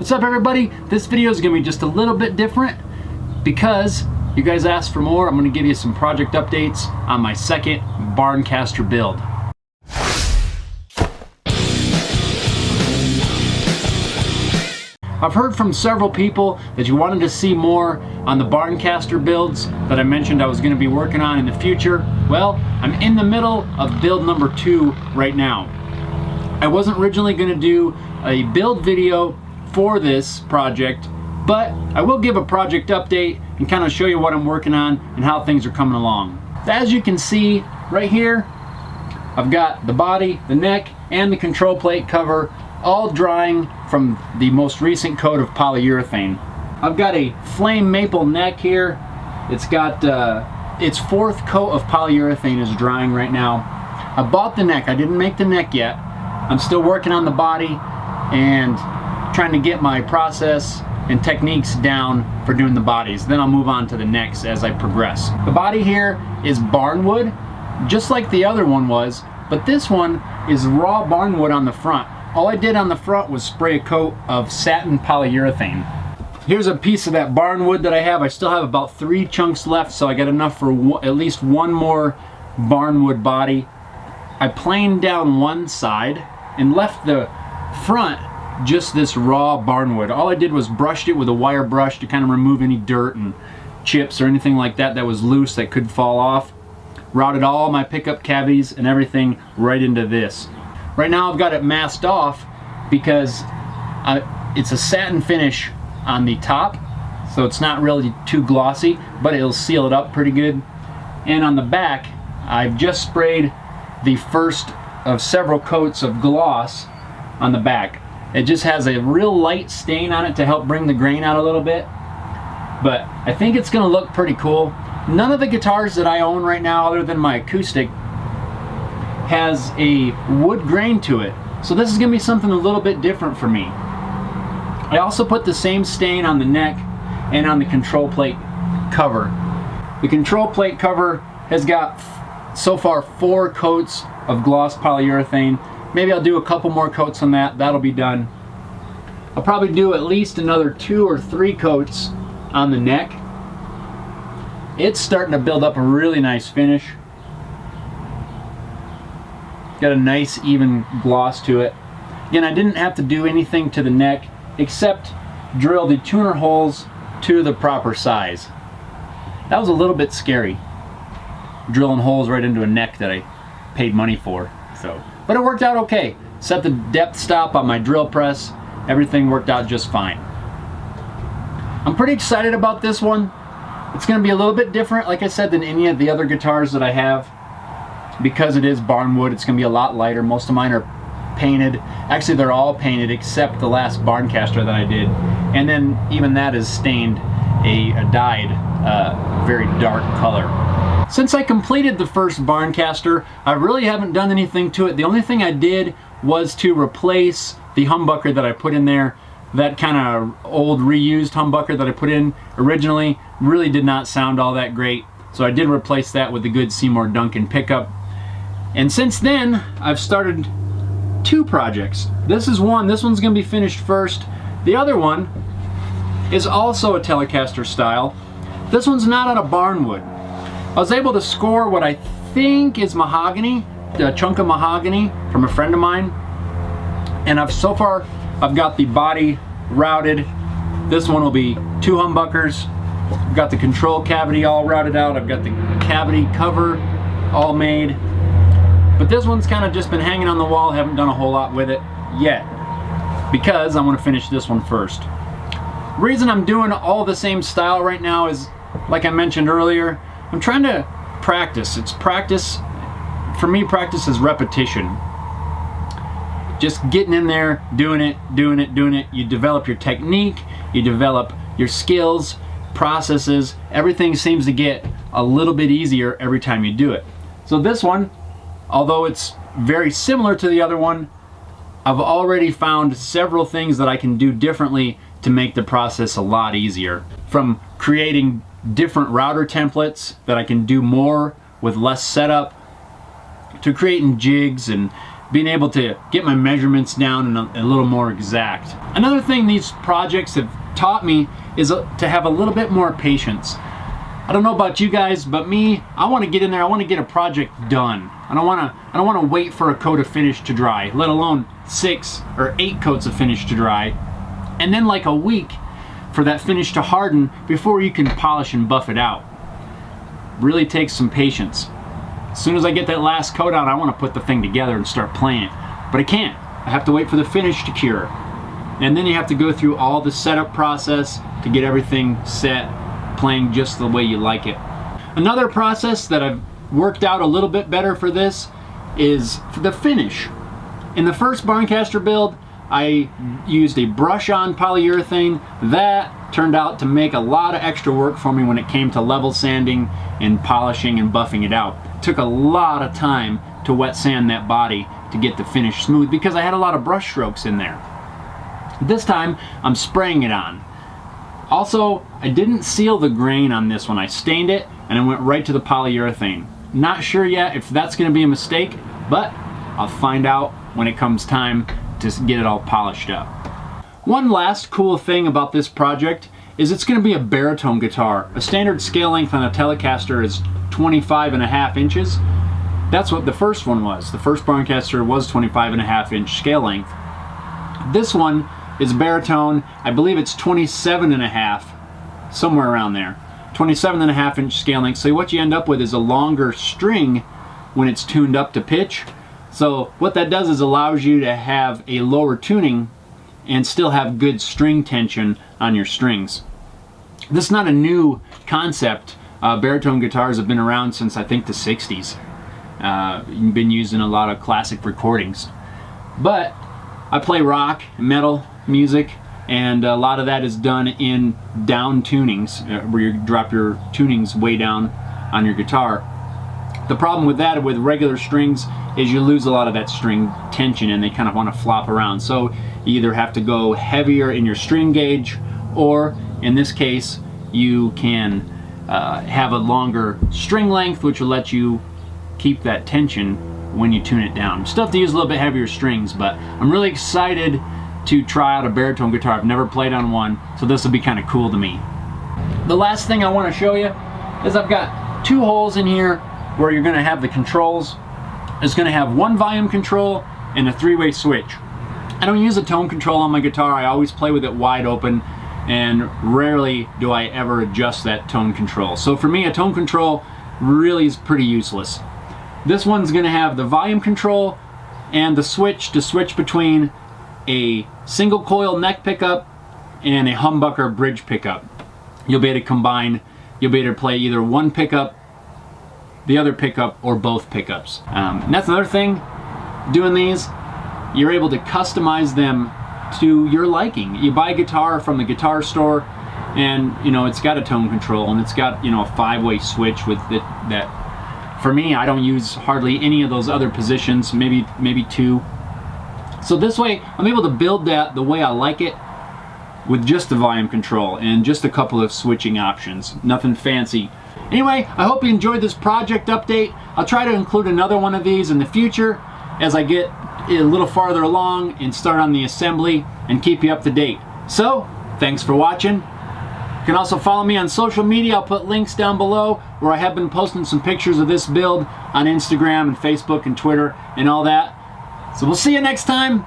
What's up everybody? This video is going to be just a little bit different because you guys asked for more. I'm going to give you some project updates on my second Barncaster build. I've heard from several people that you wanted to see more on the Barncaster builds that I mentioned I was going to be working on in the future. Well, I'm in the middle of build number 2 right now. I wasn't originally going to do a build video for this project, but I will give a project update and kind of show you what I'm working on and how things are coming along. As you can see right here, I've got the body, the neck, and the control plate cover all drying from the most recent coat of polyurethane. I've got a flame maple neck here. It's got its 4th coat of polyurethane is drying right now. I bought the neck. I didn't make the neck yet. I'm still working on the body and trying to get my process and techniques down for doing the bodies. Then I'll move on to the necks as I progress. The body here is barnwood, just like the other one was, but this one is raw barnwood on the front. All I did on the front was spray a coat of satin polyurethane. Here's a piece of that barnwood that I have. I still have about 3 chunks left, so I got enough for at least one more barnwood body. I planed down one side and left the front just this raw barnwood. All I did was brushed it with a wire brush to kind of remove any dirt and chips or anything like that that was loose that could fall off. Routed all my pickup cavities and everything right into this. Right now I've got it masked off because it's a satin finish on the top, so it's not really too glossy, but it'll seal it up pretty good. And on the back, I've just sprayed the first of several coats of gloss on the back. It just has a real light stain on it to help bring the grain out a little bit, but I think it's gonna look pretty cool. None of the guitars that I own right now, other than my acoustic, has a wood grain to it, so this is gonna be something a little bit different for me. I also put the same stain on the neck and on the control plate cover. The control plate cover has got so far 4 coats of gloss polyurethane. Maybe I'll do a couple more coats on that. That'll be done. I'll probably do at least another 2 or 3 coats on the neck. It's starting to build up a really nice finish. Got a nice even gloss to it. Again, I didn't have to do anything to the neck except drill the tuner holes to the proper size. That was a little bit scary, drilling holes right into a neck that I paid money for. But it worked out okay. Set the depth stop on my drill press. Everything worked out just fine. I'm pretty excited about this one. It's going to be a little bit different, like I said, than any of the other guitars that I have. Because it is barnwood, it's going to be a lot lighter. Most of mine are painted. Actually, they're all painted except the last Barncaster that I did. And then even that is stained a dyed very dark color. Since I completed the first Barncaster, I really haven't done anything to it. The only thing I did was to replace the humbucker that I put in there. That kind of old reused humbucker that I put in originally really did not sound all that great. So I did replace that with the good Seymour Duncan pickup. And since then, I've started 2 projects. This is one. This one's going to be finished first. The other one is also a Telecaster style. This one's not out of barnwood. I was able to score what I think is mahogany, a chunk of mahogany from a friend of mine. And so far, I've got the body routed. This one will be 2 humbuckers. I've got the control cavity all routed out. I've got the cavity cover all made. But this one's kind of just been hanging on the wall. Haven't done a whole lot with it yet because I want to finish this one first. The reason I'm doing all the same style right now is, like I mentioned earlier, I'm trying to practice. It's practice. For me, practice is repetition. Just getting in there, doing it, doing it, doing it. You develop your technique, you develop your skills, processes. Everything seems to get a little bit easier every time you do it. So this one, although it's very similar to the other one, I've already found several things that I can do differently to make the process a lot easier. From creating different router templates that I can do more with less setup, to creating jigs and being able to get my measurements down and a little more exact. Another thing these projects have taught me is to have a little bit more patience. I don't know about you guys, but me, I want to get in there. I want to get a project done. I don't want to wait for a coat of finish to dry, let alone 6 or 8 coats of finish to dry, and then like a week for that finish to harden before you can polish and buff it out. Really takes some patience. As soon as I get that last coat out, I want to put the thing together and start playing it, but I can't. I have to wait for the finish to cure, and then you have to go through all the setup process to get everything set, playing just the way you like it. Another process that I've worked out a little bit better for this is for the finish. In the first Barncaster build, I used a brush-on polyurethane. That turned out to make a lot of extra work for me when it came to level sanding and polishing and buffing it out. It took a lot of time to wet sand that body to get the finish smooth because I had a lot of brush strokes in there. This time, I'm spraying it on. Also, I didn't seal the grain on this one. I stained it and I went right to the polyurethane. Not sure yet if that's going to be a mistake, but I'll find out when it comes time to get it all polished up. One last cool thing about this project is it's going to be a baritone guitar. A standard scale length on a Telecaster is 25.5 inches. That's what the first one was. The first Barncaster was 25.5 inch scale length. This one is baritone. I believe it's 27.5, somewhere around there. 27.5 inch scale length. So what you end up with is a longer string when it's tuned up to pitch. So what that does is allows you to have a lower tuning and still have good string tension on your strings. This is not a new concept. Baritone guitars have been around since I think the 60s. Been used in a lot of classic recordings. But I play rock, metal music, and a lot of that is done in down tunings, where you drop your tunings way down on your guitar. The problem with that, with regular strings, is you lose a lot of that string tension and they kind of want to flop around. So you either have to go heavier in your string gauge, or in this case, you can have a longer string length, which will let you keep that tension when you tune it down. You still have to use a little bit heavier strings, but I'm really excited to try out a baritone guitar. I've never played on one, so this will be kind of cool to me. The last thing I want to show you is I've got 2 holes in here where you're going to have the controls. It's going to have 1 volume control and a 3-way switch. I don't use a tone control on my guitar. I always play with it wide open, and rarely do I ever adjust that tone control. So for me, a tone control really is pretty useless. This one's going to have the volume control and the switch to switch between a single coil neck pickup and a humbucker bridge pickup. You'll be able to combine, you'll be able to play either one pickup, the other pickup, or both pickups. And that's another thing, doing these, you're able to customize them to your liking. You buy a guitar from the guitar store and it's got a tone control and it's got a 5-way switch with it. That for me, I don't use hardly any of those other positions, maybe 2. So this way, I'm able to build that the way I like it with just the volume control and just a couple of switching options. Nothing fancy. Anyway, I hope you enjoyed this project update. I'll try to include another one of these in the future as I get a little farther along and start on the assembly and keep you up to date. So, thanks for watching. You can also follow me on social media. I'll put links down below where I have been posting some pictures of this build on Instagram and Facebook and Twitter and all that. So we'll see you next time.